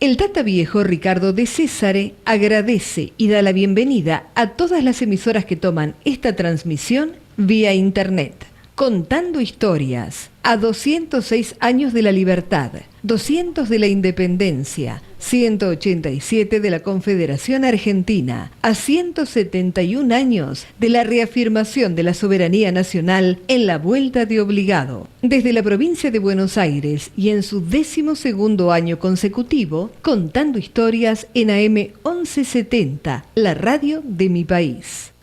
El Tata Viejo Ricardo de Césare agradece y da la bienvenida a todas las emisoras que toman esta transmisión vía internet. Contando historias, a 206 años de la libertad, 200 de la independencia, 187 de la Confederación Argentina, a 171 años de la reafirmación de la soberanía nacional en la Vuelta de Obligado. Desde la provincia de Buenos Aires y en su 12º año consecutivo, contando historias en AM 1170, la radio de mi país.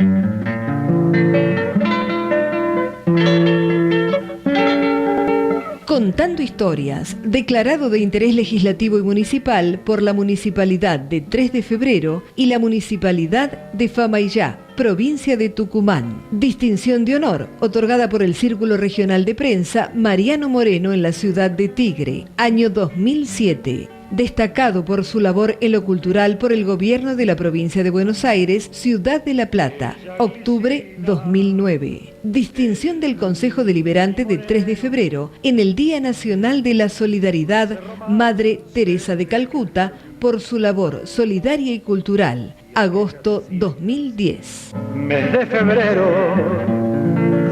Contando historias, declarado de interés legislativo y municipal por la Municipalidad de 3 de Febrero y la Municipalidad de Famaillá, provincia de Tucumán. Distinción de honor, otorgada por el Círculo Regional de Prensa Mariano Moreno en la ciudad de Tigre, año 2007. Destacado por su labor en lo cultural por el gobierno de la provincia de Buenos Aires, Ciudad de La Plata, octubre 2009. Distinción del Consejo Deliberante de 3 de febrero en el Día Nacional de la Solidaridad Madre Teresa de Calcuta por su labor solidaria y cultural, agosto 2010. Mes de febrero,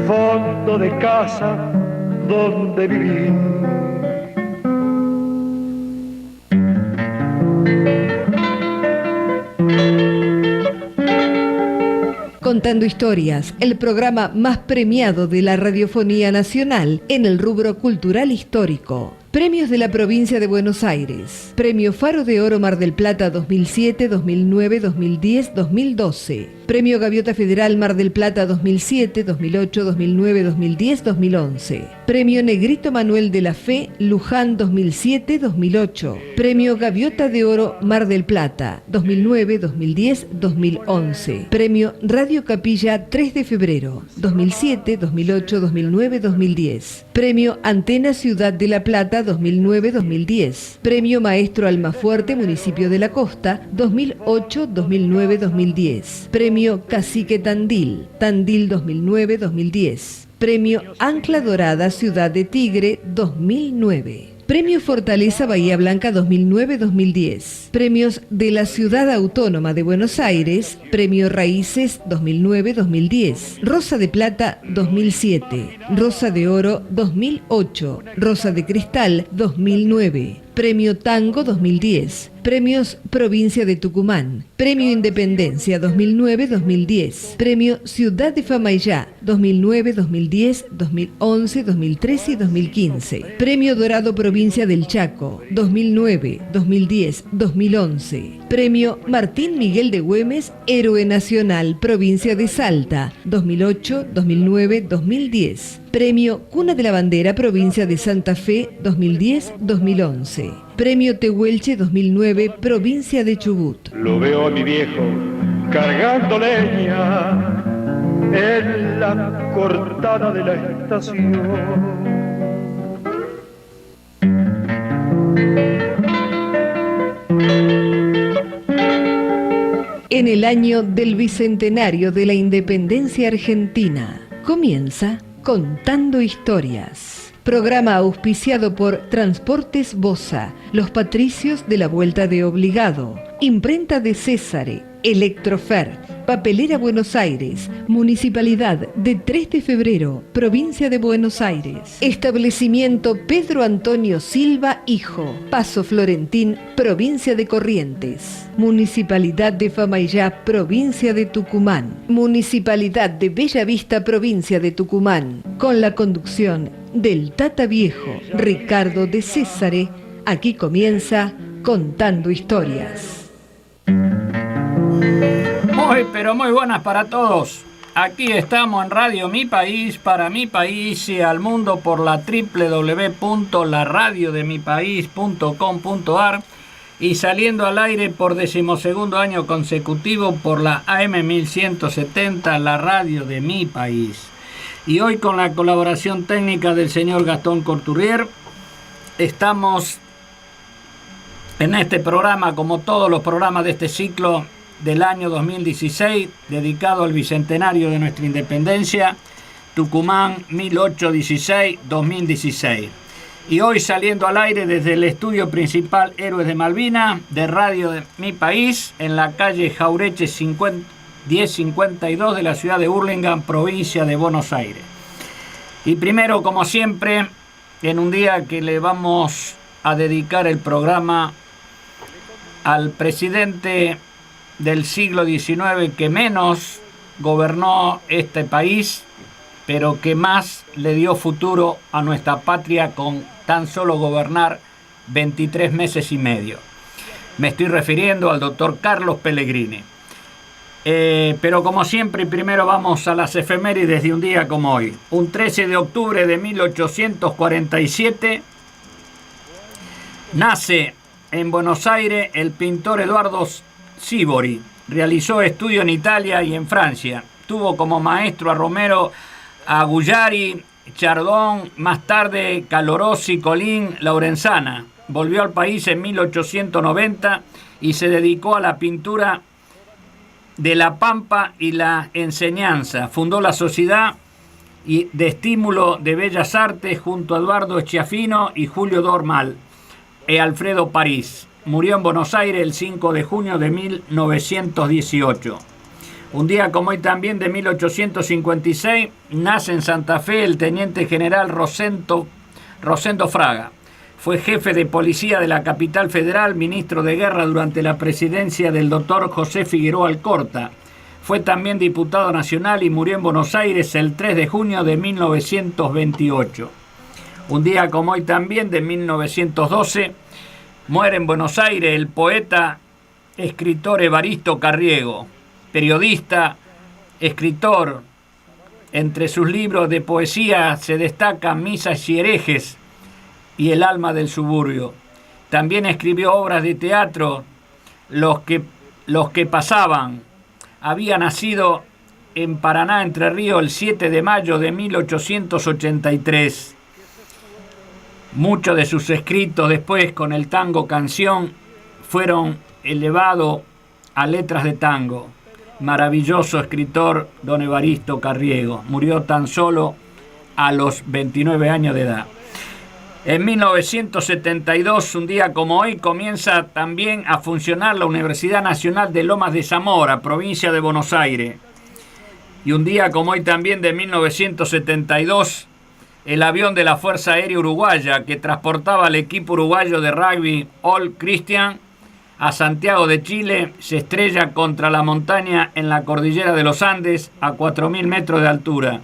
fondo de casa donde viví. Contando historias, el programa más premiado de la radiofonía nacional en el rubro cultural histórico. Premios de la provincia de Buenos Aires. Premio Faro de Oro Mar del Plata 2007, 2009, 2010, 2012. Premio Gaviota Federal Mar del Plata 2007, 2008, 2009, 2010, 2011. Premio Negrito Manuel de la Fe Luján 2007, 2008. Premio Gaviota de Oro Mar del Plata 2009, 2010, 2011. Premio Radio Capilla 3 de febrero 2007, 2008, 2009, 2010. Premio Antena Ciudad de La Plata 2009-2010. Premio Maestro Almafuerte, Municipio de la Costa, 2008-2009-2010. Premio Cacique Tandil, Tandil 2009-2010. Premio Ancla Dorada, Ciudad de Tigre, 2009. Premio Fortaleza Bahía Blanca 2009-2010. Premios de la Ciudad Autónoma de Buenos Aires. Premio Raíces 2009-2010. Rosa de Plata 2007. Rosa de Oro 2008. Rosa de Cristal 2009. Premio Tango 2010. Premios Provincia de Tucumán. Premio Independencia 2009-2010. Premio Ciudad de Famaillá 2009-2010, 2011, 2013 y 2015. Premio Dorado Provincia del Chaco 2009, 2010, 2011. Premio Martín Miguel de Güemes, Héroe Nacional, Provincia de Salta 2008, 2009, 2010. Premio Cuna de la Bandera, Provincia de Santa Fe 2010, 2011. Premio Tehuelche 2009, Provincia de Chubut. Lo veo a mi viejo cargando leña en la cortada de la estación. En el año del Bicentenario de la Independencia Argentina, comienza Contando Historias. Programa auspiciado por Transportes Bosa, Los Patricios de la Vuelta de Obligado, Imprenta de Césare, Electrofer, Papelera Buenos Aires, Municipalidad de 3 de febrero, Provincia de Buenos Aires. Establecimiento Pedro Antonio Silva Hijo, Paso Florentín, Provincia de Corrientes. Municipalidad de Famaillá, Provincia de Tucumán. Municipalidad de Bella Vista, Provincia de Tucumán. Con la conducción del Tata Viejo, Ricardo de Césare, aquí comienza Contando Historias. Pero muy buenas para todos. Aquí estamos en Radio Mi País, para mi país y al mundo por la www.laradiodemipaís.com.ar y saliendo al aire por 12º año consecutivo por la AM 1170, la radio de mi país. Y hoy con la colaboración técnica del señor Gastón Courtourier, estamos en este programa, como todos los programas de este ciclo del año 2016, dedicado al bicentenario de nuestra independencia, Tucumán 1816-2016. Y hoy saliendo al aire desde el estudio principal Héroes de Malvinas de Radio de Mi País, en la calle Jaureche 1052 de la ciudad de Hurlingham, provincia de Buenos Aires. Y primero, como siempre, en un día que le vamos a dedicar el programa al presidente del siglo XIX que menos gobernó este país, pero que más le dio futuro a nuestra patria con tan solo gobernar 23 meses y medio. Me estoy refiriendo al doctor Carlos Pellegrini. Pero como siempre, primero vamos a las efemérides de un día como hoy. Un 13 de octubre de 1847 nace en Buenos Aires el pintor Eduardo Sívori. Realizó estudios en Italia y en Francia. Tuvo como maestro a Romero, a Gugliari, Chardon, más tarde Calorossi, Colín, Laurenzana. Volvió al país en 1890 y se dedicó a la pintura de la Pampa y la enseñanza. Fundó la Sociedad de Estímulo de Bellas Artes junto a Eduardo Schiaffino y Julio Dormal y Alfredo París. Murió en Buenos Aires el 5 de junio de 1918. Un día como hoy también de 1856 nace en Santa Fe el teniente general Rosendo Fraga. Fue jefe de policía de la capital federal, ministro de guerra durante la presidencia del doctor José Figueroa Alcorta. Fue también diputado nacional y murió en Buenos Aires el 3 de junio de 1928. Un día como hoy también de 1912 muere en Buenos Aires el poeta, escritor Evaristo Carriego, periodista, escritor. Entre sus libros de poesía se destacan Misas y herejes y El alma del suburbio. También escribió obras de teatro, Los que pasaban. Había nacido en Paraná, Entre Ríos, el 7 de mayo de 1883. Muchos de sus escritos después con el tango canción fueron elevados a letras de tango. Maravilloso escritor don Evaristo Carriego. Murió tan solo a los 29 años de edad. En 1972, un día como hoy, comienza también a funcionar la Universidad Nacional de Lomas de Zamora, provincia de Buenos Aires. Y un día como hoy también de 1972, el avión de la Fuerza Aérea Uruguaya que transportaba al equipo uruguayo de rugby All Christian a Santiago de Chile se estrella contra la montaña en la cordillera de los Andes a 4.000 metros de altura.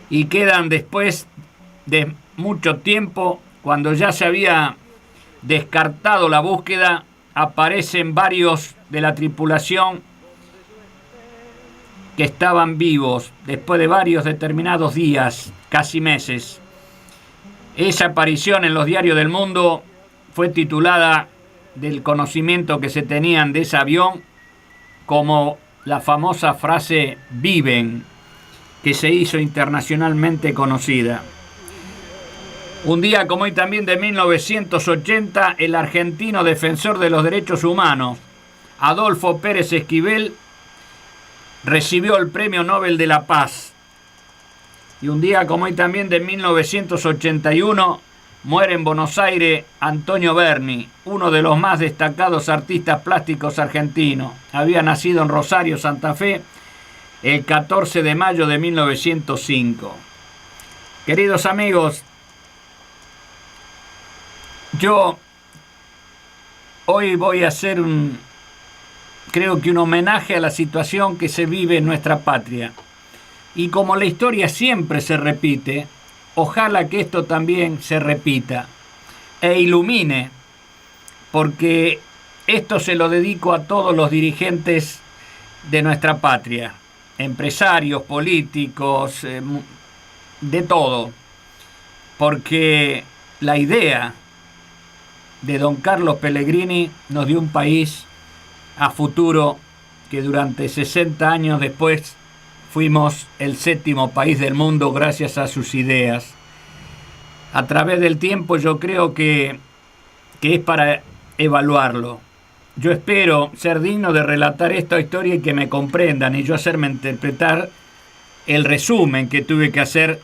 Y quedan después de mucho tiempo, cuando ya se había descartado la búsqueda, aparecen varios de la tripulación que estaban vivos después de varios determinados días, casi meses. Esa aparición en los diarios del mundo fue titulada, del conocimiento que se tenían de ese avión, como la famosa frase "viven", que se hizo internacionalmente conocida. Un día como hoy también de 1980, el argentino defensor de los derechos humanos, Adolfo Pérez Esquivel, recibió el Premio Nobel de la Paz. Y un día como hoy también de 1981, muere en Buenos Aires Antonio Berni, uno de los más destacados artistas plásticos argentinos. Había nacido en Rosario, Santa Fe, el 14 de mayo de 1905. Queridos amigos, yo hoy voy a hacer creo que un homenaje a la situación que se vive en nuestra patria. Y como la historia siempre se repite, ojalá que esto también se repita e ilumine, porque esto se lo dedico a todos los dirigentes de nuestra patria, empresarios, políticos, de todo, porque la idea de don Carlos Pellegrini nos dio un país a futuro que durante 60 años después fuimos el 7º país del mundo gracias a sus ideas. A través del tiempo yo creo que es para evaluarlo. Yo espero ser digno de relatar esta historia y que me comprendan y yo hacerme interpretar el resumen que tuve que hacer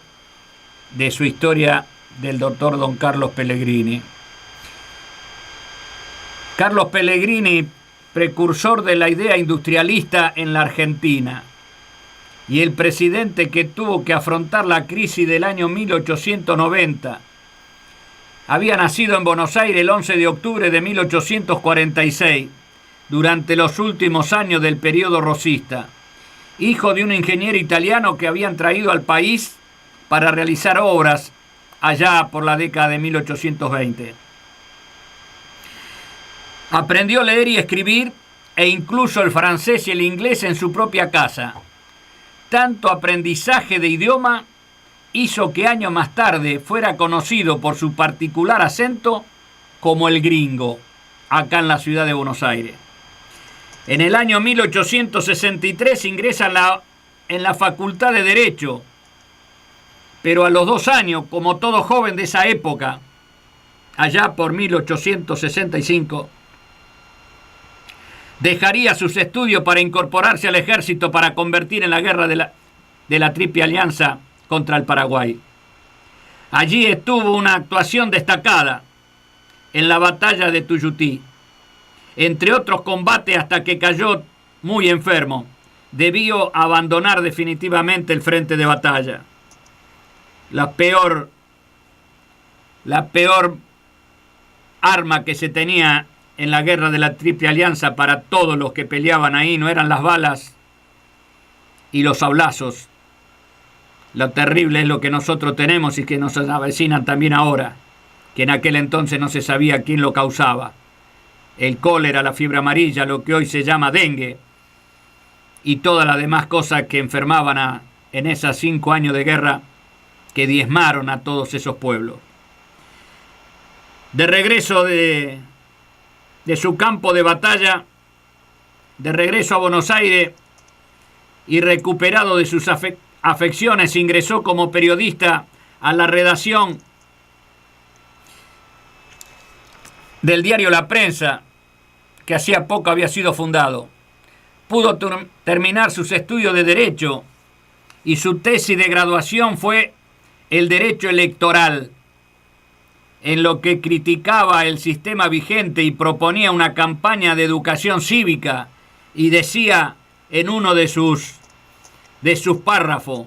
de su historia del doctor don Carlos Pellegrini. Carlos Pellegrini, precursor de la idea industrialista en la Argentina, y el presidente que tuvo que afrontar la crisis del año 1890. Había nacido en Buenos Aires el 11 de octubre de 1846, durante los últimos años del periodo rosista, hijo de un ingeniero italiano que habían traído al país para realizar obras allá por la década de 1820. Aprendió a leer y escribir e incluso el francés y el inglés en su propia casa. Tanto aprendizaje de idioma hizo que años más tarde fuera conocido por su particular acento como el gringo, acá en la ciudad de Buenos Aires. En el año 1863 ingresa en la Facultad de Derecho, pero a los 2 años, como todo joven de esa época, allá por 1865, dejaría sus estudios para incorporarse al ejército para convertir en la guerra de la Triple Alianza contra el Paraguay. Allí estuvo una actuación destacada en la batalla de Tuyutí, entre otros combates, hasta que cayó muy enfermo. Debió abandonar definitivamente el frente de batalla. La peor arma que se tenía en la guerra de la Triple Alianza para todos los que peleaban ahí no eran las balas y los sablazos. Lo terrible es lo que nosotros tenemos y que nos avecinan también ahora, que en aquel entonces no se sabía quién lo causaba. El cólera, la fiebre amarilla, lo que hoy se llama dengue, y todas las demás cosas que enfermaban en esos 5 años de guerra que diezmaron a todos esos pueblos. De regreso de su campo de batalla, de regreso a Buenos Aires y recuperado de sus afecciones, ingresó como periodista a la redacción del diario La Prensa, que hacía poco había sido fundado. Pudo terminar sus estudios de Derecho y su tesis de graduación fue el Derecho Electoral, en lo que criticaba el sistema vigente y proponía una campaña de educación cívica, y decía en uno de sus párrafos: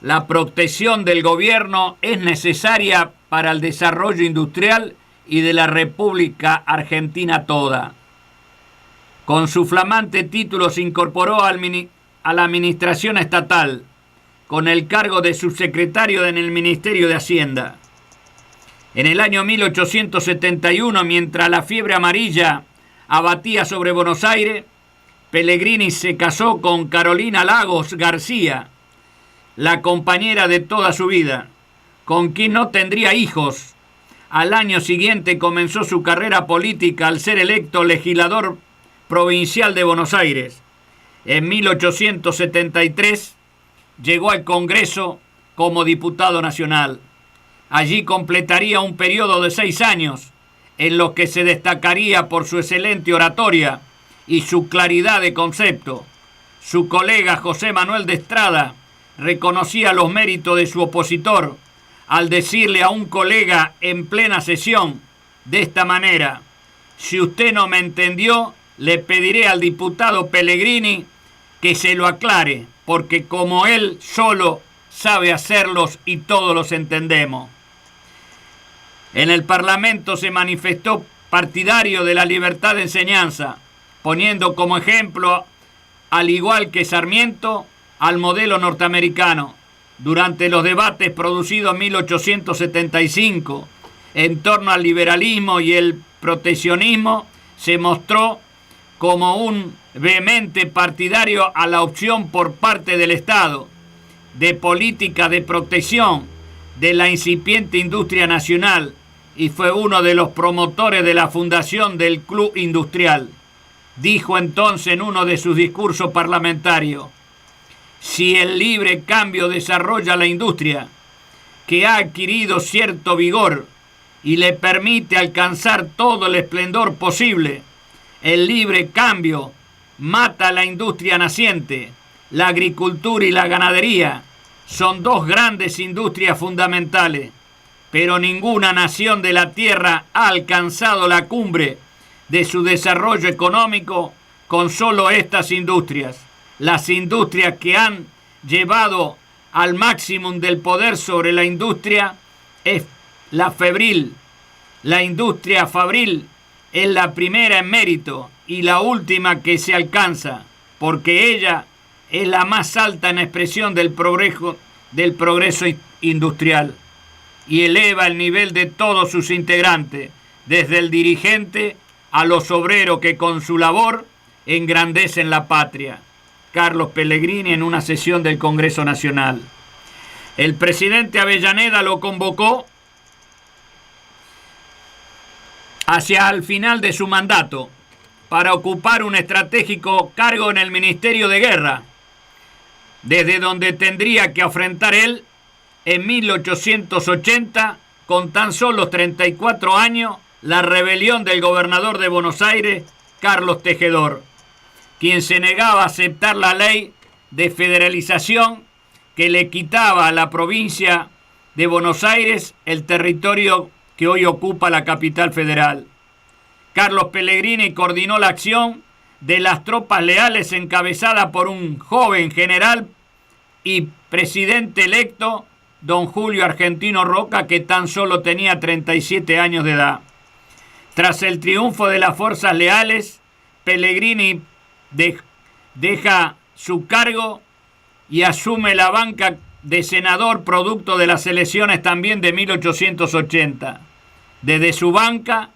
la protección del gobierno es necesaria para el desarrollo industrial y de la República Argentina toda. Con su flamante título se incorporó a la administración estatal, con el cargo de subsecretario en el Ministerio de Hacienda. En el año 1871, mientras la fiebre amarilla abatía sobre Buenos Aires, Pellegrini se casó con Carolina Lagos García, la compañera de toda su vida, con quien no tendría hijos. Al año siguiente comenzó su carrera política al ser electo legislador provincial de Buenos Aires. En 1873 llegó al Congreso como diputado nacional. Allí completaría un periodo de 6 años, en los que se destacaría por su excelente oratoria y su claridad de concepto. Su colega José Manuel de Estrada reconocía los méritos de su opositor al decirle a un colega en plena sesión de esta manera: si usted no me entendió, le pediré al diputado Pellegrini que se lo aclare, porque como él solo sabe hacerlos y todos los entendemos. En el Parlamento se manifestó partidario de la libertad de enseñanza, poniendo como ejemplo, al igual que Sarmiento, al modelo norteamericano. Durante los debates producidos en 1875 en torno al liberalismo y el proteccionismo, se mostró como un vehemente partidario a la opción por parte del Estado de política de protección de la incipiente industria nacional, y fue uno de los promotores de la fundación del Club Industrial. Dijo entonces en uno de sus discursos parlamentarios: si el libre cambio desarrolla la industria, que ha adquirido cierto vigor y le permite alcanzar todo el esplendor posible, el libre cambio mata a la industria naciente. La agricultura y la ganadería son 2 grandes industrias fundamentales. pero ninguna nación de la Tierra ha alcanzado la cumbre de su desarrollo económico con solo estas industrias. Las industrias que han llevado al máximo del poder sobre la industria es la febril. La industria fabril es la primera en mérito y la última que se alcanza, porque ella es la más alta en expresión del progreso industrial y eleva el nivel de todos sus integrantes, desde el dirigente a los obreros que con su labor engrandecen la patria. Carlos Pellegrini en una sesión del Congreso Nacional. El presidente Avellaneda lo convocó hacia el final de su mandato para ocupar un estratégico cargo en el Ministerio de Guerra, desde donde tendría que afrontar él en 1880, con tan solo 34 años, la rebelión del gobernador de Buenos Aires, Carlos Tejedor, quien se negaba a aceptar la ley de federalización que le quitaba a la provincia de Buenos Aires el territorio que hoy ocupa la capital federal. Carlos Pellegrini coordinó la acción de las tropas leales encabezada por un joven general y presidente electo, don Julio Argentino Roca, que tan solo tenía 37 años de edad. Tras el triunfo de las fuerzas leales, Pellegrini deja su cargo y asume la banca de senador producto de las elecciones también de 1880. Desde su banca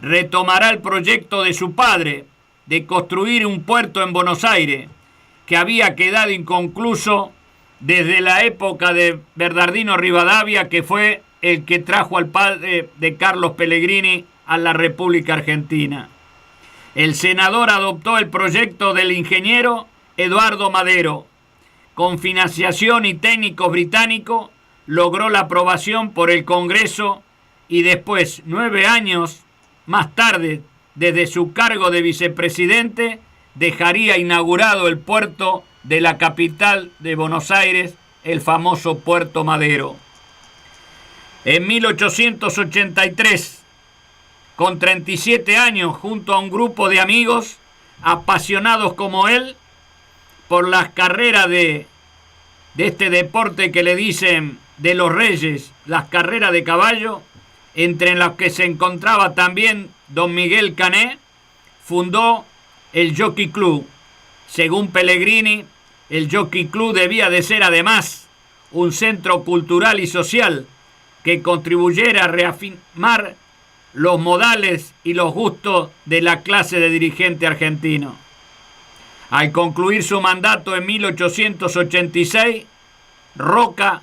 retomará el proyecto de su padre de construir un puerto en Buenos Aires, que había quedado inconcluso desde la época de Bernardino Rivadavia, que fue el que trajo al padre de Carlos Pellegrini a la República Argentina. El senador adoptó el proyecto del ingeniero Eduardo Madero. Con financiación y técnicos británicos, logró la aprobación por el Congreso y después, 9 años más tarde, desde su cargo de vicepresidente, dejaría inaugurado el puerto de la capital de Buenos Aires, el famoso Puerto Madero. En 1883, con 37 años, junto a un grupo de amigos apasionados como él por las carreras de este deporte que le dicen de los reyes, las carreras de caballo, entre las que se encontraba también don Miguel Cané, fundó el Jockey Club. Según Pellegrini, el Jockey Club debía de ser además un centro cultural y social que contribuyera a reafirmar los modales y los gustos de la clase de dirigente argentino. Al concluir su mandato en 1886, Roca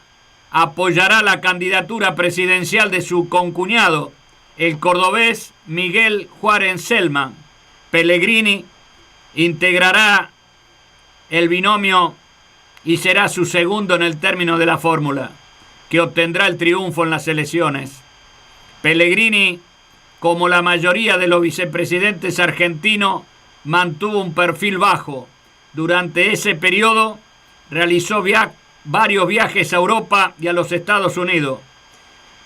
apoyará la candidatura presidencial de su concuñado, el cordobés Miguel Juárez Celman. Pellegrini integrará el binomio y será su segundo en el término de la fórmula, que obtendrá el triunfo en las elecciones. Pellegrini, como la mayoría de los vicepresidentes argentinos, mantuvo un perfil bajo. Durante ese periodo realizó varios viajes a Europa y a los Estados Unidos,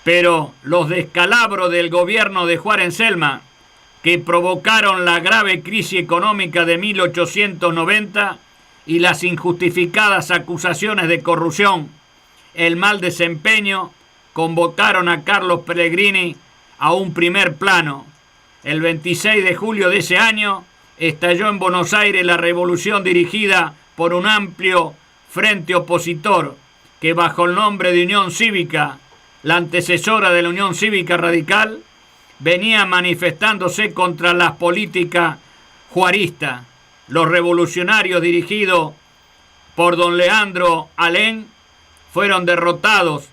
pero los descalabros del gobierno de Juárez Celman, que provocaron la grave crisis económica de 1890 y las injustificadas acusaciones de corrupción, el mal desempeño, convocaron a Carlos Pellegrini a un primer plano. El 26 de julio de ese año estalló en Buenos Aires la revolución dirigida por un amplio frente opositor que, bajo el nombre de Unión Cívica, la antecesora de la Unión Cívica Radical, venía manifestándose contra las políticas juaristas. Los revolucionarios dirigidos por don Leandro Alem fueron derrotados,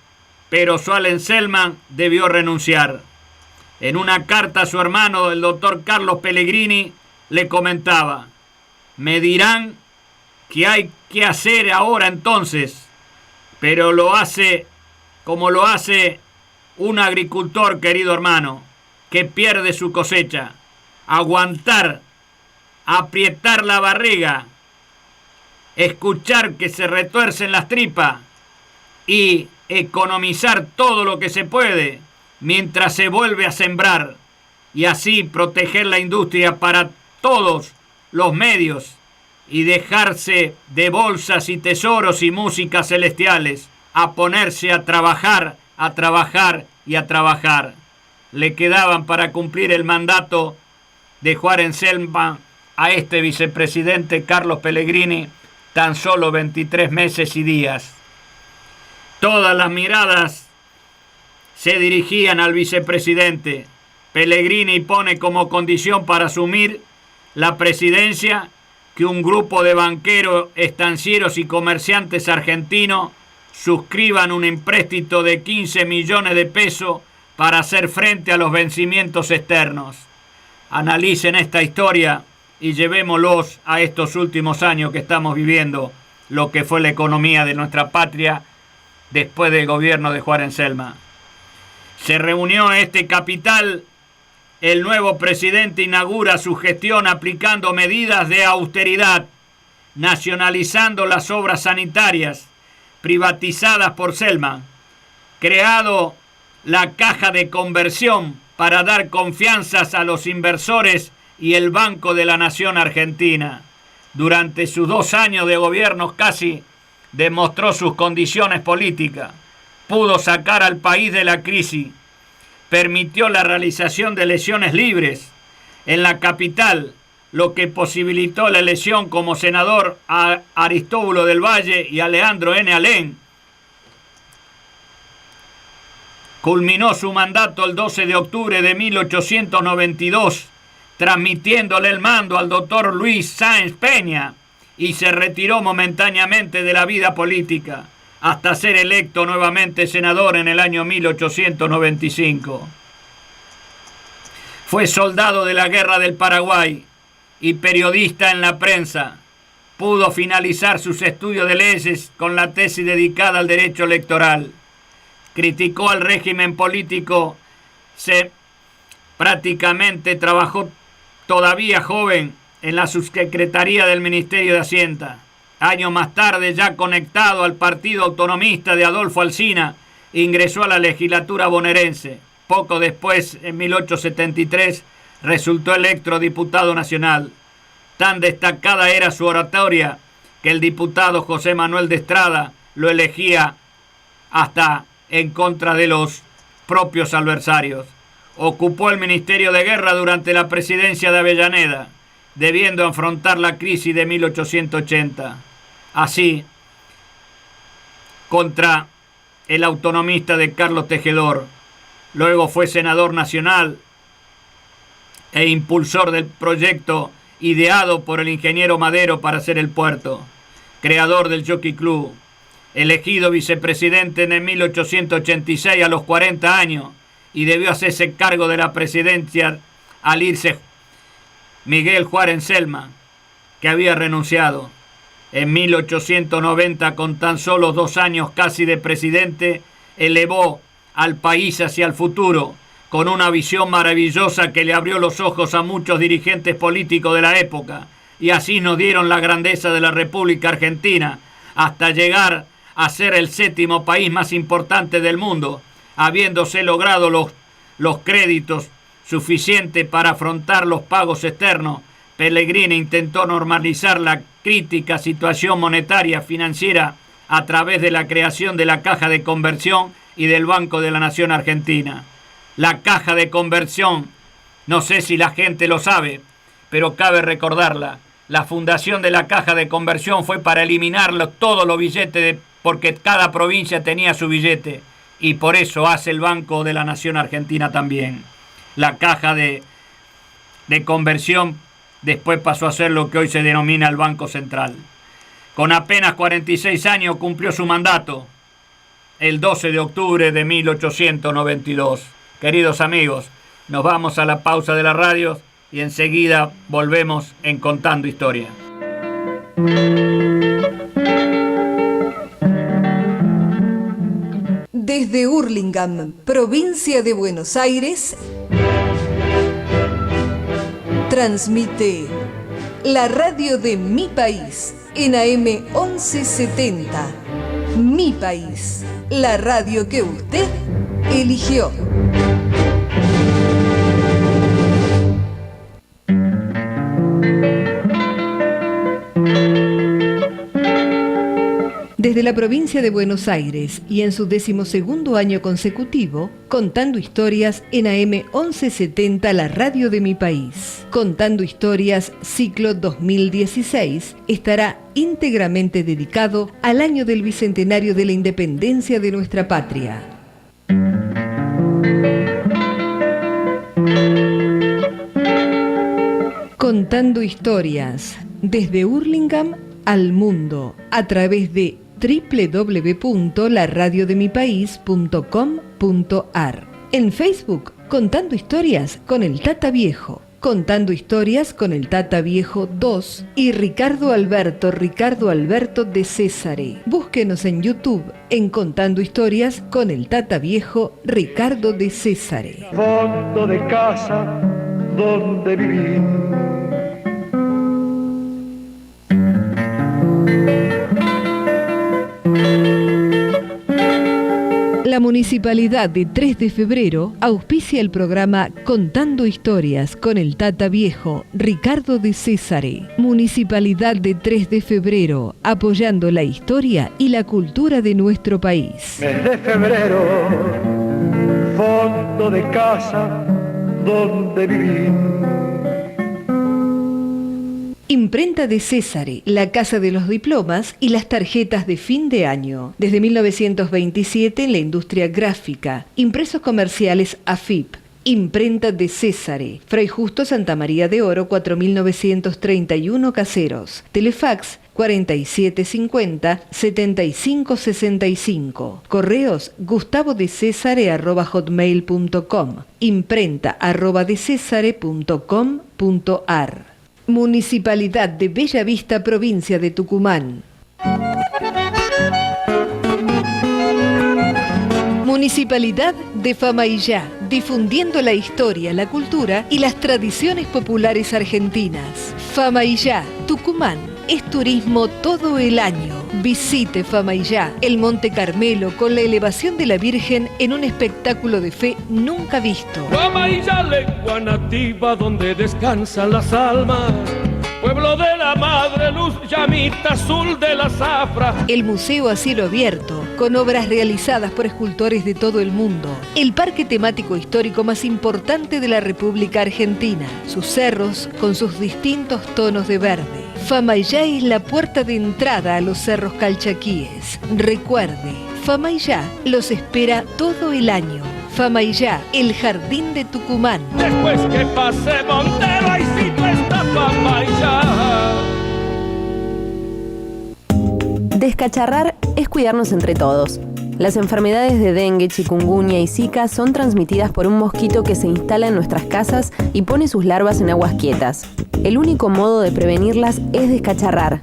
pero Juárez Celman debió renunciar. En una carta a su hermano, el doctor Carlos Pellegrini, le comentaba: me dirán que hay que hacer ahora entonces, pero lo hace como lo hace un agricultor, querido hermano, que pierde su cosecha. Aguantar, aprietar la barriga, escuchar que se retuercen las tripas y economizar todo lo que se puede mientras se vuelve a sembrar y así proteger la industria para todos los medios y dejarse de bolsas y tesoros y músicas celestiales, a ponerse a trabajar y a trabajar. Le quedaban para cumplir el mandato de Juan Anselmo a este vicepresidente Carlos Pellegrini tan solo 23 meses y días. Todas las miradas se dirigían al vicepresidente. Pellegrini pone como condición para asumir la presidencia que un grupo de banqueros, estancieros y comerciantes argentinos suscriban un empréstito de 15 millones de pesos para hacer frente a los vencimientos externos. Analicen esta historia y llevémoslos a estos últimos años que estamos viviendo, lo que fue la economía de nuestra patria después del gobierno de Juan Anselmo. Se reunió este capital, el nuevo presidente inaugura su gestión aplicando medidas de austeridad, nacionalizando las obras sanitarias privatizadas por Selma, creado la caja de conversión para dar confianzas a los inversores y el Banco de la Nación Argentina. Durante sus 2 años de gobierno casi demostró sus condiciones políticas, pudo sacar al país de la crisis, permitió la realización de elecciones libres en la capital, lo que posibilitó la elección como senador a Aristóbulo del Valle y a Leandro N. Alem. Culminó su mandato el 12 de octubre de 1892, transmitiéndole el mando al doctor Luis Sáenz Peña, y se retiró momentáneamente de la vida política, hasta ser electo nuevamente senador en el año 1895. Fue soldado de la Guerra del Paraguay y periodista en la prensa. Pudo finalizar sus estudios de leyes con la tesis dedicada al derecho electoral. Criticó al régimen político, prácticamente trabajó todavía joven en la subsecretaría del Ministerio de Hacienda. Años más tarde, ya conectado al Partido Autonomista de Adolfo Alsina, ingresó a la legislatura bonaerense. Poco después, en 1873, resultó electo diputado nacional. Tan destacada era su oratoria que el diputado José Manuel de Estrada lo elegía hasta en contra de los propios adversarios. Ocupó el Ministerio de Guerra durante la presidencia de Avellaneda, debiendo afrontar la crisis de 1880. Así, contra el autonomista de Carlos Tejedor. Luego fue senador nacional e impulsor del proyecto ideado por el ingeniero Madero para hacer el puerto, creador del Jockey Club, elegido vicepresidente en el 1886 a los 40 años y debió hacerse cargo de la presidencia al irse Miguel Juan Anselmo, que había renunciado. En 1890, con tan solo 2 años casi de presidente, elevó al país hacia el futuro, con una visión maravillosa que le abrió los ojos a muchos dirigentes políticos de la época, y así nos dieron la grandeza de la República Argentina, hasta llegar a ser el 7º país más importante del mundo, habiéndose logrado los créditos suficientes para afrontar los pagos externos. Pellegrini intentó normalizar la crítica situación monetaria financiera a través de la creación de la Caja de Conversión y del Banco de la Nación Argentina. La Caja de Conversión, no sé si la gente lo sabe, pero cabe recordarla. La fundación de la Caja de Conversión fue para eliminar todos los billetes, porque cada provincia tenía su billete, y por eso hace el Banco de la Nación Argentina también. La Caja de Conversión después pasó a ser lo que hoy se denomina el Banco Central. Con apenas 46 años cumplió su mandato el 12 de octubre de 1892. Queridos amigos, nos vamos a la pausa de la radio y enseguida volvemos en Contando Historia. Desde Hurlingham, provincia de Buenos Aires, transmite la radio de Mi País en AM 1170. Mi País. la radio que usted eligió. Desde la provincia de Buenos Aires y en su 12º año consecutivo, Contando Historias en AM 1170, la radio de mi país. Contando Historias ciclo 2016 estará íntegramente dedicado al año del bicentenario de la independencia de nuestra patria. Contando Historias desde Hurlingham al mundo a través de www.laradiodemipaís.com.ar. En Facebook, Contando Historias con el Tata Viejo, Contando Historias con el Tata Viejo 2 y Ricardo Alberto de Césare. Búsquenos en YouTube en Contando Historias con el Tata Viejo Ricardo de Césare. Fondo de casa donde viví. La Municipalidad de 3 de Febrero auspicia el programa Contando Historias con el Tata Viejo Ricardo de Césare. Municipalidad de 3 de Febrero, apoyando la historia y la cultura de nuestro país. Mes de febrero, fondo de casa donde viví. Imprenta de Césare, la Casa de los Diplomas y las tarjetas de fin de año. Desde 1927 en la industria gráfica. Impresos comerciales AFIP. Imprenta de Césare, Fray Justo Santa María de Oro 4931 Caseros. Telefax 4750-7565. Correos gustavodecesare@hotmail.com. imprenta@decesare.com.ar. Municipalidad de Bellavista, provincia de Tucumán. Municipalidad de Famaillá, difundiendo la historia, la cultura y las tradiciones populares argentinas. Famaillá, Tucumán, es turismo todo el año. Visite Famaillá, el Monte Carmelo, con la elevación de la Virgen en un espectáculo de fe nunca visto. Famaillá, lengua nativa donde descansan las almas. Pueblo de la madre luz, llamita azul de la zafra. El museo a cielo abierto, con obras realizadas por escultores de todo el mundo. El parque temático histórico más importante de la República Argentina. Sus cerros con sus distintos tonos de verde. Famaillá es la puerta de entrada a los cerros calchaquíes. Recuerde, Famaillá los espera todo el año. Famaillá, el jardín de Tucumán. Después que pase Montero, ahí sí no está Famaillá. Descacharrar es cuidarnos entre todos. Las enfermedades de dengue, chikungunya y zika son transmitidas por un mosquito que se instala en nuestras casas y pone sus larvas en aguas quietas. El único modo de prevenirlas es descacharrar.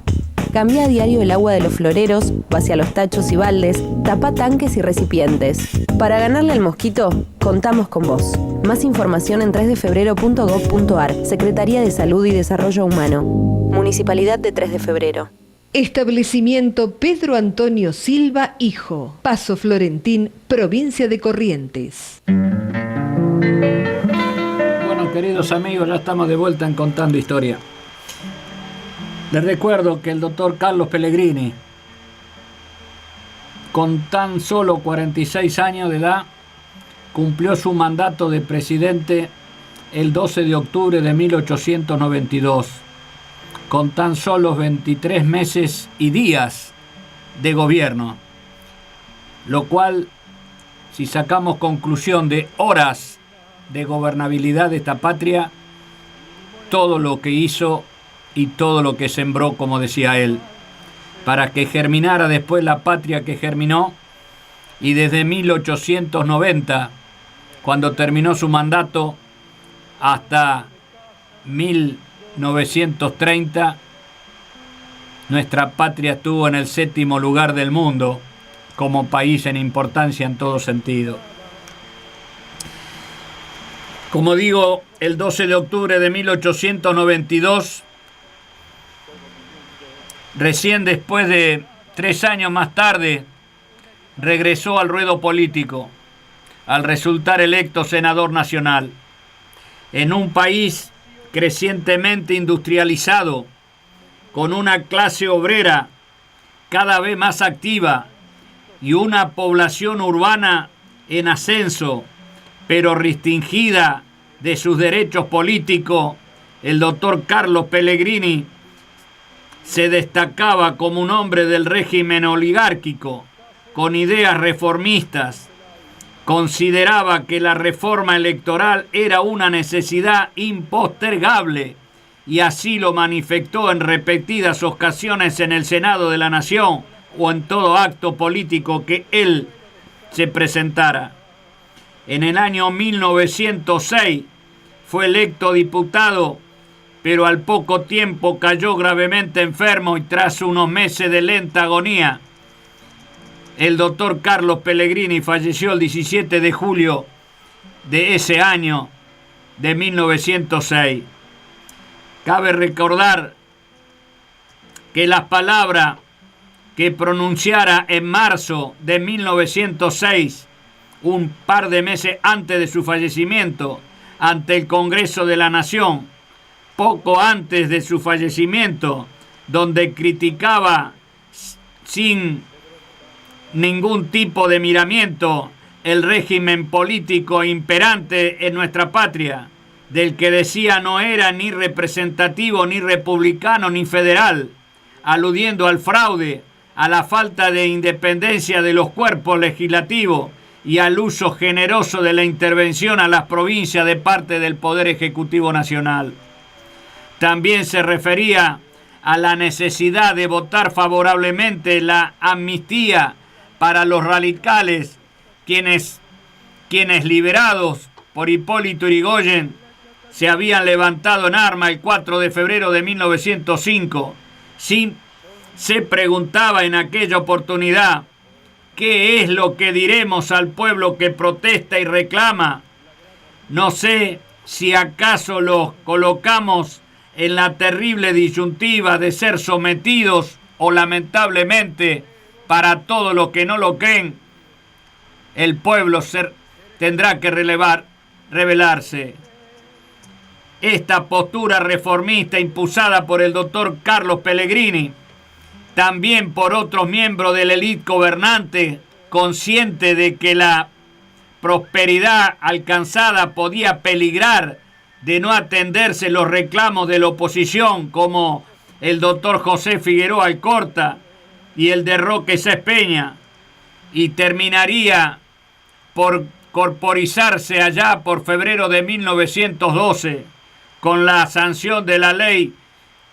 Cambia a diario el agua de los floreros, vacía los tachos y baldes, tapa tanques y recipientes. Para ganarle al mosquito, contamos con vos. Más información en 3defebrero.gov.ar, Secretaría de Salud y Desarrollo Humano. Municipalidad de 3 de Febrero. Establecimiento Pedro Antonio Silva, hijo. Paso Florentín, provincia de Corrientes. Bueno, queridos amigos, ya estamos de vuelta en Contando Historia. Les recuerdo que el doctor Carlos Pellegrini, con tan solo 46 años de edad, cumplió su mandato de presidente el 12 de octubre de 1892, con tan solo 23 meses y días de gobierno, lo cual, si sacamos conclusión de horas de gobernabilidad de esta patria, todo lo que hizo y todo lo que sembró, como decía él, para que germinara después la patria que germinó, y desde 1890, cuando terminó su mandato, hasta 1930, nuestra patria estuvo en el 7º lugar del mundo como país en importancia en todo sentido. Como digo, el 12 de octubre de 1892, recién después de 3 años más tarde regresó al ruedo político al resultar electo senador nacional. En un país crecientemente industrializado, con una clase obrera cada vez más activa y una población urbana en ascenso, pero restringida de sus derechos políticos, el doctor Carlos Pellegrini se destacaba como un hombre del régimen oligárquico, con ideas reformistas. Consideraba que la reforma electoral era una necesidad impostergable y así lo manifestó en repetidas ocasiones en el Senado de la Nación o en todo acto político que él se presentara. En el año 1906 fue electo diputado, pero al poco tiempo cayó gravemente enfermo y tras unos meses de lenta agonía, el doctor Carlos Pellegrini falleció el 17 de julio de ese año de 1906. Cabe recordar que las palabras que pronunciara en marzo de 1906, un par de meses antes de su fallecimiento, ante el Congreso de la Nación, poco antes de su fallecimiento, donde criticaba sin ningún tipo de miramiento el régimen político imperante en nuestra patria, del que decía no era ni representativo, ni republicano, ni federal, aludiendo al fraude, a la falta de independencia de los cuerpos legislativos y al uso generoso de la intervención a las provincias de parte del Poder Ejecutivo Nacional. También se refería a la necesidad de votar favorablemente la amnistía para los radicales, quienes liberados por Hipólito Yrigoyen se habían levantado en arma el 4 de febrero de 1905. Se preguntaba en aquella oportunidad, ¿qué es lo que diremos al pueblo que protesta y reclama? No sé si acaso los colocamos en la terrible disyuntiva de ser sometidos o lamentablemente, para todos los que no lo creen, el pueblo tendrá que rebelarse. Esta postura reformista impulsada por el doctor Carlos Pellegrini, también por otros miembros de la élite gobernante, consciente de que la prosperidad alcanzada podía peligrar de no atenderse los reclamos de la oposición, como el doctor José Figueroa Alcorta y el de Roque Sáenz Peña, y terminaría por corporizarse allá por febrero de 1912 con la sanción de la ley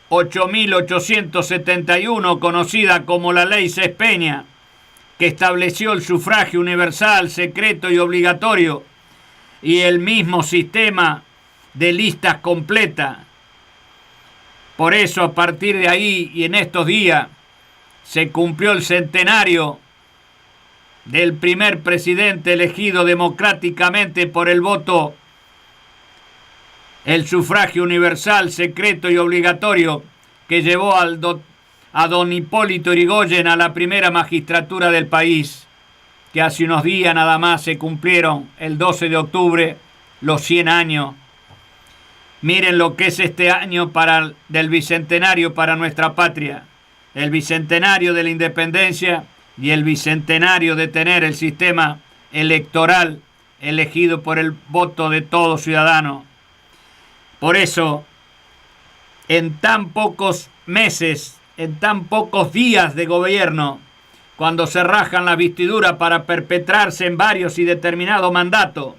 8.871, conocida como la ley Sáenz Peña, que estableció el sufragio universal, secreto y obligatorio, y el mismo sistema de listas completas. Por eso, a partir de ahí y en estos días, se cumplió el centenario del primer presidente elegido democráticamente por el voto, el sufragio universal, secreto y obligatorio, que llevó a don Hipólito Yrigoyen a la primera magistratura del país, que hace unos días nada más se cumplieron, el 12 de octubre, los 100 años. Miren lo que es este año del bicentenario para nuestra patria. El bicentenario de la independencia y el bicentenario de tener el sistema electoral elegido por el voto de todo ciudadano. Por eso, en tan pocos meses, en tan pocos días de gobierno, cuando se rajan la vestidura para perpetrarse en varios y determinados mandatos,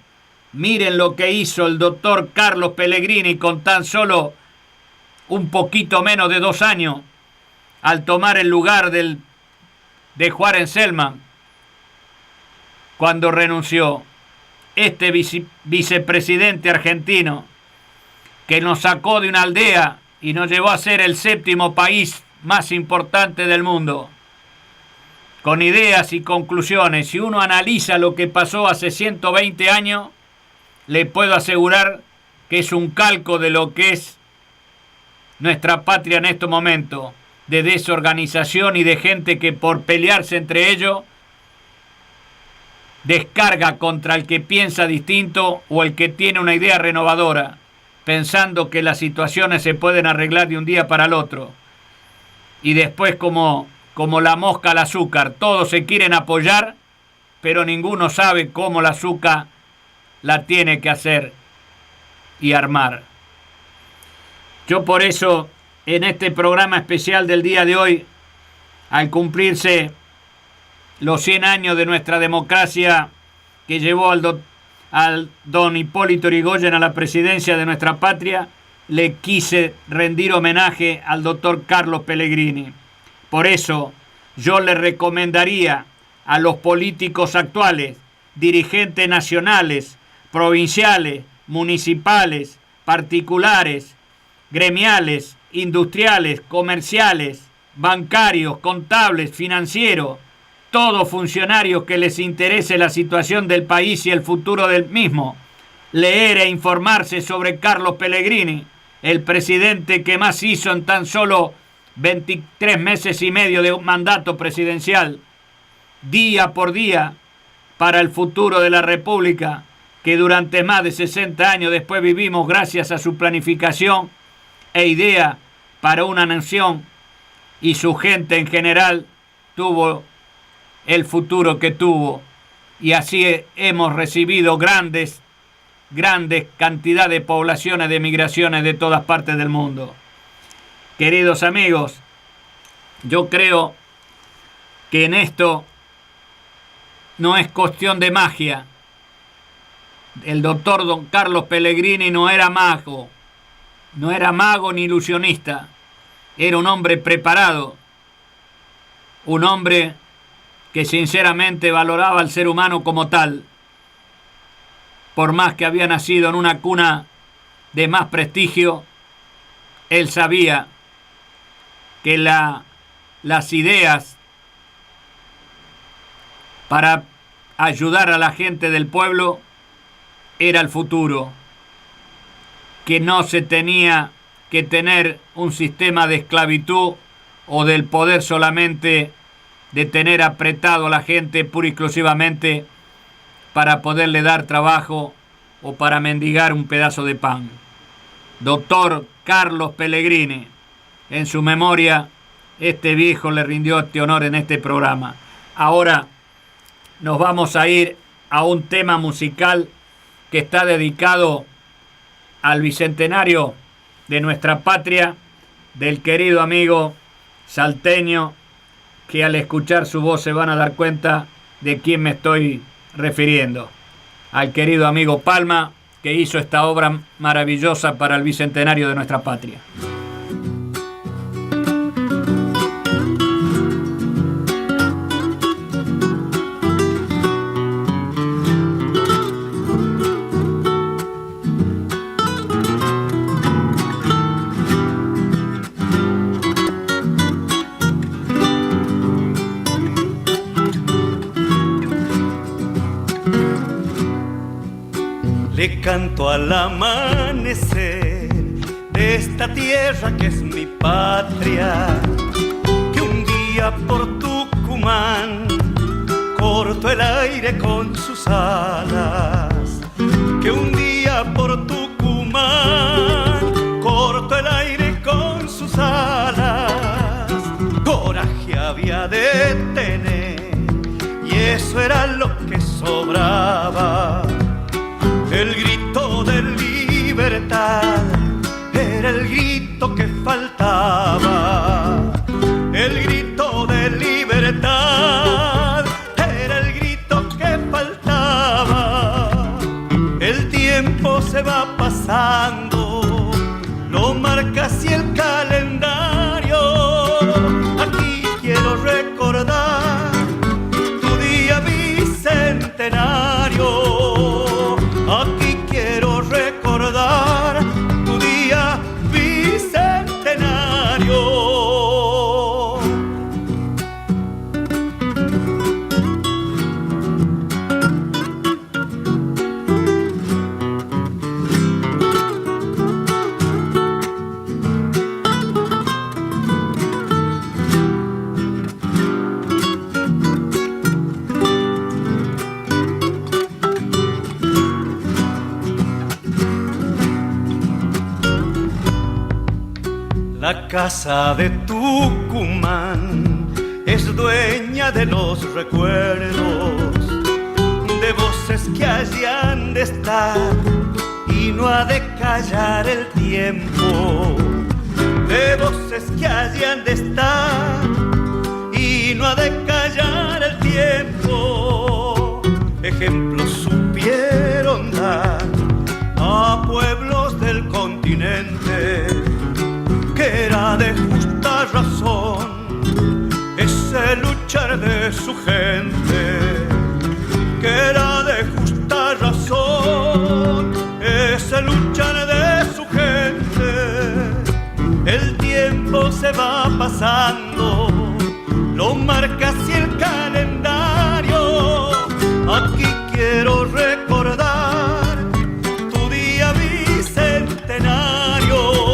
miren lo que hizo el doctor Carlos Pellegrini con tan solo un poquito menos de 2 años, al tomar el lugar de Juan Enselman, cuando renunció. Este vicepresidente argentino, que nos sacó de una aldea y nos llevó a ser el 7º país más importante del mundo, con ideas y conclusiones. Si uno analiza lo que pasó hace 120 años, le puedo asegurar que es un calco de lo que es nuestra patria en este momento, de desorganización y de gente que por pelearse entre ellos descarga contra el que piensa distinto o el que tiene una idea renovadora, pensando que las situaciones se pueden arreglar de un día para el otro. Y después como la mosca al azúcar, todos se quieren apoyar, pero ninguno sabe cómo el azúcar la tiene que hacer y armar. Yo por eso, en este programa especial del día de hoy, al cumplirse los 100 años de nuestra democracia que llevó al don Hipólito Yrigoyen a la presidencia de nuestra patria, le quise rendir homenaje al doctor Carlos Pellegrini. Por eso yo le recomendaría a los políticos actuales, dirigentes nacionales, provinciales, municipales, particulares, gremiales, industriales, comerciales, bancarios, contables, financieros, todos funcionarios que les interese la situación del país y el futuro del mismo, leer e informarse sobre Carlos Pellegrini, el presidente que más hizo en tan solo 23 meses y medio de un mandato presidencial, día por día, para el futuro de la República, que durante más de 60 años después vivimos gracias a su planificación e idea para una nación y su gente en general tuvo el futuro que tuvo. Y así hemos recibido grandes cantidades de poblaciones, de migraciones de todas partes del mundo. Queridos amigos, yo creo que en esto no es cuestión de magia. El doctor don Carlos Pellegrini no era mago ni ilusionista. Era un hombre preparado, un hombre que sinceramente valoraba al ser humano como tal. Por más que había nacido en una cuna de más prestigio, él sabía que las ideas para ayudar a la gente del pueblo era el futuro, que no se tenía que tener un sistema de esclavitud o del poder solamente de tener apretado a la gente pura y exclusivamente para poderle dar trabajo o para mendigar un pedazo de pan. Doctor Carlos Pellegrini, en su memoria, este viejo le rindió este honor en este programa. Ahora nos vamos a ir a un tema musical que está dedicado al bicentenario de nuestra patria, del querido amigo salteño, que al escuchar su voz se van a dar cuenta de quién me estoy refiriendo. Al querido amigo Palma, que hizo esta obra maravillosa para el bicentenario de nuestra patria. Le canto al amanecer de esta tierra que es mi patria, que un día por Tucumán cortó el aire con sus alas, que un día por Tucumán cortó el aire con sus alas. Coraje había de tener y eso era lo que sobraba. El grito de libertad era el grito que faltaba. El grito de libertad era el grito que faltaba. El tiempo se va pasando, lo marca así el calendario. Aquí quiero recordar tu día bicentenario. Aquí quiero recordar tu día bicentenario. La casa de Tucumán es dueña de los recuerdos, de voces que allí han de estar y no ha de callar el tiempo, de voces que allí han de estar y no ha de callar el tiempo. Ejemplos supieron dar a pueblos del continente que era de justa razón ese luchar de su gente, que era de justa razón ese luchar de su gente. El tiempo se va pasando, lo marca así el calendario. Aquí quiero recordar tu día bicentenario.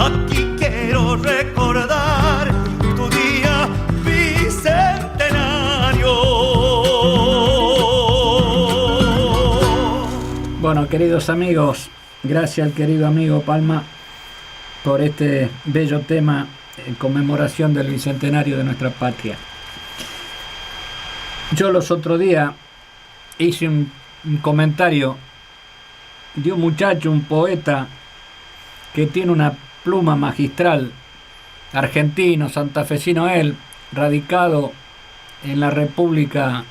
Aquí quiero recordar tu día bicentenario. Bueno, queridos amigos, gracias al querido amigo Palma por este bello tema en conmemoración del bicentenario de nuestra patria. Yo los otros días hice un comentario de un muchacho, un poeta que tiene una pluma magistral, argentino, santafesino él, radicado en la República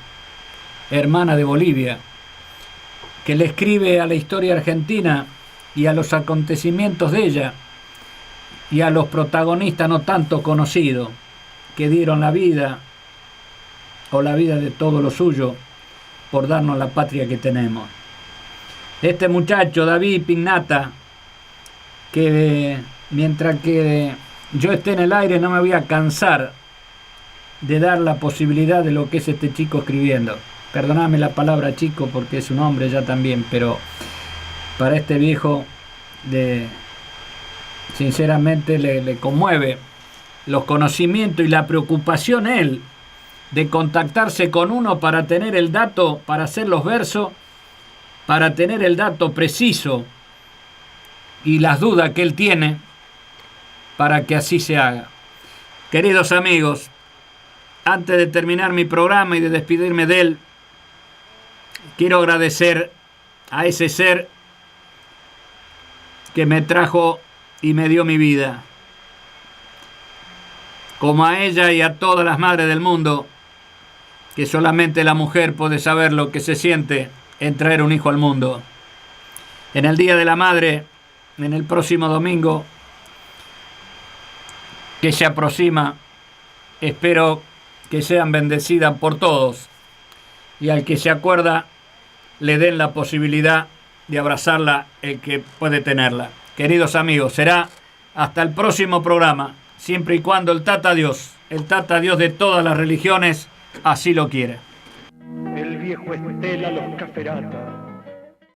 Hermana de Bolivia, que le escribe a la historia argentina y a los acontecimientos de ella y a los protagonistas no tanto conocidos que dieron la vida o la vida de todo lo suyo por darnos la patria que tenemos. Este muchacho, David Pignata, que mientras que yo esté en el aire no me voy a cansar de dar la posibilidad de lo que es este chico escribiendo. Perdóname la palabra chico porque es un hombre ya también, pero para este viejo sinceramente le conmueve los conocimientos y la preocupación él de contactarse con uno para tener el dato, para hacer los versos, para tener el dato preciso y las dudas que él tiene para que así se haga. Queridos amigos, antes de terminar mi programa y de despedirme de él, quiero agradecer a ese ser que me trajo y me dio mi vida, como a ella y a todas las madres del mundo, que solamente la mujer puede saber lo que se siente en traer un hijo al mundo. En el Día de la Madre, en el próximo domingo que se aproxima, espero que sean bendecidas por todos y al que se acuerda le den la posibilidad de abrazarla el que puede tenerla. Queridos amigos, será hasta el próximo programa, siempre y cuando el Tata Dios de todas las religiones, así lo quiere. El viejo estela los caferatas